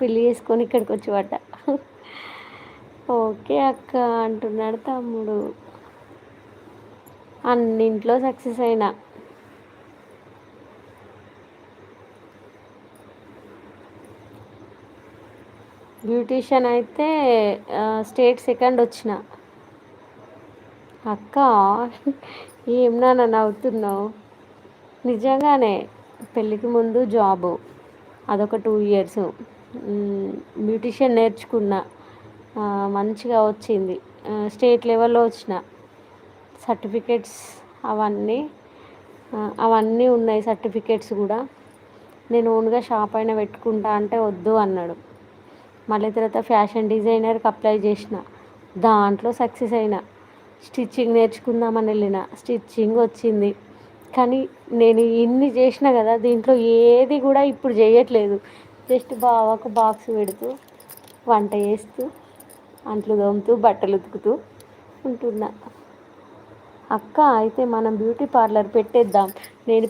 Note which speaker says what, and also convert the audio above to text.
Speaker 1: పెళ్లి చేసుకొని ఇక్కడికి వచ్చి పడ్డా. ఓకే అక్క అంటున్నాడు తమ్ముడు. అన్నింట్లో సక్సెస్ అయినా. బ్యూటీషియన్ అయితే స్టేట్ సెకండ్ వచ్చిన. అక్క ఏం నాన్న నవ్వుతున్నావు? నిజంగానే పెళ్ళికి ముందు జాబు అదొక 2 ఇయర్స్ బ్యూటీషియన్ నేర్చుకున్నా. మంచిగా వచ్చింది. స్టేట్ లెవెల్లో వచ్చిన. సర్టిఫికెట్స్ అవన్నీ అవన్నీ ఉన్నాయి సర్టిఫికెట్స్ కూడా. నేను ఓన్గా షాప్ అయినా పెట్టుకుంటా అంటే వద్దు అన్నాడు. మళ్ళీ తర్వాత ఫ్యాషన్ డిజైనర్కి అప్లై చేసిన, దాంట్లో సక్సెస్ అయినా. స్టిచ్చింగ్ నేర్చుకుందామని వెళ్ళిన, స్టిచ్చింగ్ వచ్చింది. కానీ నేను ఇన్ని చేసిన కదా, దీంట్లో ఏది కూడా ఇప్పుడు చేయట్లేదు. జస్ట్ బావకు బాక్స్ పెడుతూ, వంట చేస్తూ, అంట్లు తోముతూ, బట్టలు ఉతుకుతూ ఉంటున్నా. అక్క అయితే మనం బ్యూటీ పార్లర్ పెట్టేద్దాం. నేను